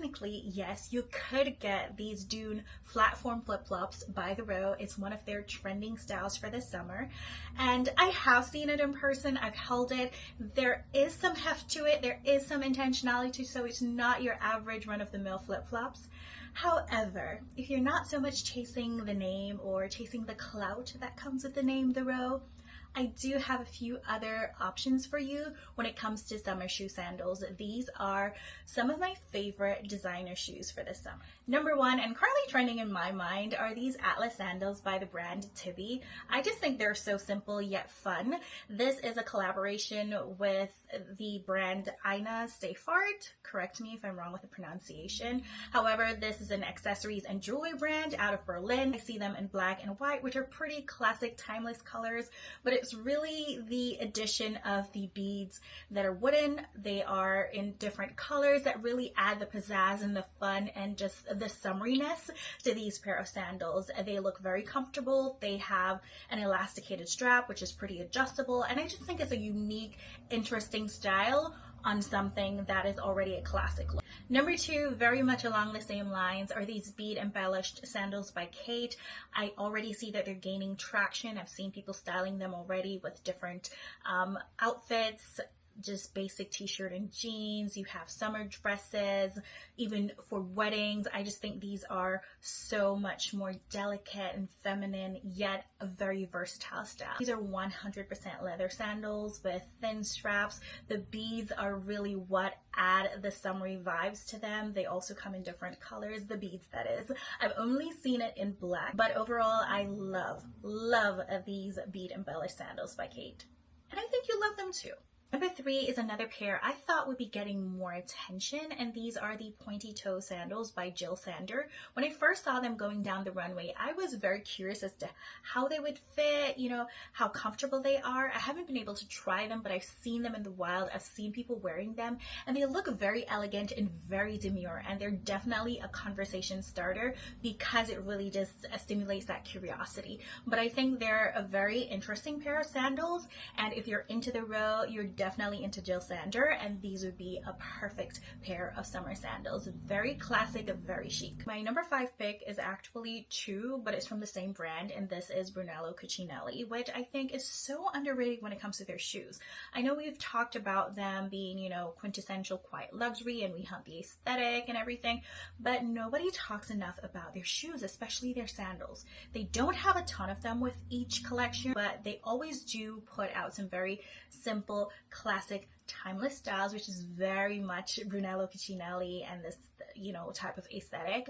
technically, yes, you could get these Dune platform flip-flops by the row. It's one of their trending styles for this summer. And I have seen it in person. I've held it. There is some heft to it. There is some intentionality to it, so it's not your average run-of-the-mill flip-flops. However, if you're not so much chasing the name or chasing the clout that comes with the name The Row, I do have a few other options for you when it comes to summer shoe sandals. These are some of my favorite designer shoes for this summer. Number one, and currently trending in my mind, are these Atlas sandals by the brand Tibi. I just think they're so simple yet fun. This is a collaboration with the brand Ina Seyfarth. Correct me if I'm wrong with the pronunciation. However, this is an accessories and jewelry brand out of Berlin. I see them in black and white, which are pretty classic, timeless colors, but it's really the addition of the beads that are wooden. They are in different colors that really add the pizzazz and the fun and just the summeriness to these pair of sandals. They look very comfortable. They have an elasticated strap, which is pretty adjustable, and I just think it's a unique, interesting style on something that is already a classic look. Number two, very much along the same lines, are these bead embellished sandals by Khaite. I already see that they're gaining traction. I've seen people styling them already with different outfits, just basic t-shirt and jeans. You have summer dresses, even for weddings. I just think these are so much more delicate and feminine, yet a very versatile style. These are 100% leather sandals with thin straps. The beads are really what add the summery vibes to them. They also come in different colors, the beads that is. I've only seen it in black, but overall I love these bead embellished sandals by Khaite. And I think you love them too. Number three is another pair I thought would be getting more attention, and these are the pointy toe sandals by Jill Sander. When I first saw them going down the runway, I was very curious as to how they would fit, you know, how comfortable they are. I haven't been able to try them, but I've seen them in the wild. I've seen people wearing them, and they look very elegant and very demure, and they're definitely a conversation starter because it really just stimulates that curiosity. But I think they're a very interesting pair of sandals, and if you're into the row, you're definitely into Jill Sander, and these would be a perfect pair of summer sandals. Very classic, very chic. My number five pick is actually two, but it's from the same brand, and this is Brunello Cucinelli, which I think is so underrated when it comes to their shoes. I know we've talked about them being, you know, quintessential quiet luxury, and we hunt the aesthetic and everything, but nobody talks enough about their shoes, especially their sandals. They don't have a ton of them with each collection, but they always do put out some very simple, classic, timeless styles, which is very much Brunello Cucinelli and this, you know, type of aesthetic.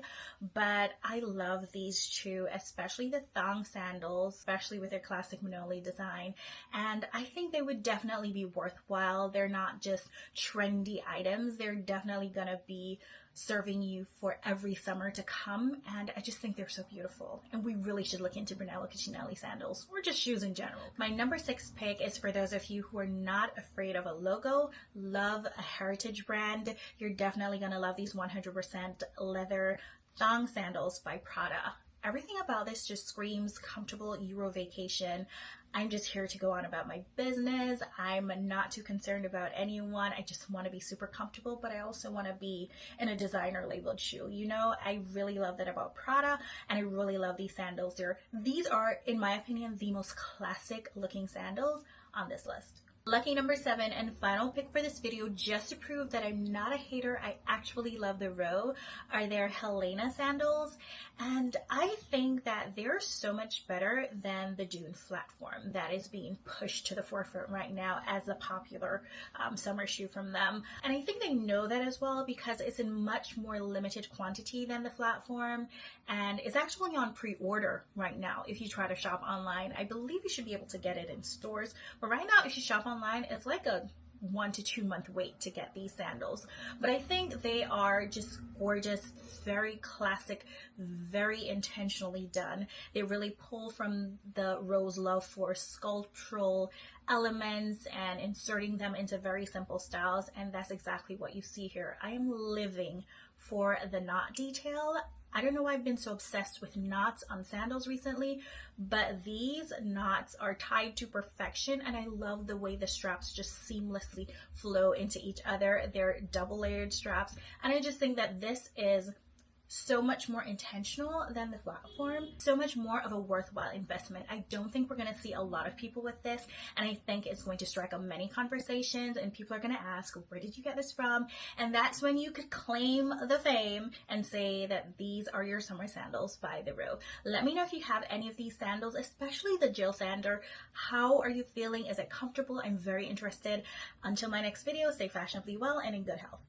But I love these two, especially the thong sandals, especially with their classic Manoli design. And I think they would definitely be worthwhile. They're not just trendy items. They're definitely gonna be serving you for every summer to come, and I just think they're so beautiful, and we really should look into Brunello Cucinelli sandals, or just shoes in general. My number six pick is for those of you who are not afraid of a logo, love a heritage brand. You're definitely gonna love these 100% leather thong sandals by Prada. Everything about this just screams comfortable Euro vacation. I'm just here to go on about my business. I'm not too concerned about anyone. I just want to be super comfortable, but I also want to be in a designer labeled shoe. You know, I really love that about Prada, and I really love these sandals. These are, in my opinion, the most classic looking sandals on this list. Lucky number seven and final pick for this video, just to prove that I'm not a hater, I actually love the row, are their Helena sandals. And I think that they're so much better than the Dune platform that is being pushed to the forefront right now as a popular summer shoe from them. And I think they know that as well, because it's in much more limited quantity than the platform, and it's actually on pre-order right now. If you try to shop online, I believe you should be able to get it in stores, but right now if you shop online, it's like a 1 to 2 month wait to get these sandals. But I think they are just gorgeous, very classic, very intentionally done. They really pull from the Rose love for sculptural elements and inserting them into very simple styles, and that's exactly what you see here. I am living for the knot detail. I don't know why I've been so obsessed with knots on sandals recently, but these knots are tied to perfection, and I love the way the straps just seamlessly flow into each other. They're double layered straps, and I just think that this is so much more intentional than the platform, so much more of a worthwhile investment. I don't think we're going to see a lot of people with this, and I think it's going to strike up many conversations, and people are going to ask, where did you get this from? And that's when you could claim the fame and say that these are your summer sandals by the Row. Let me know if you have any of these sandals, especially the Jill Sander. How are you feeling? Is it comfortable? I'm very interested. Until my next video, stay fashionably well and in good health.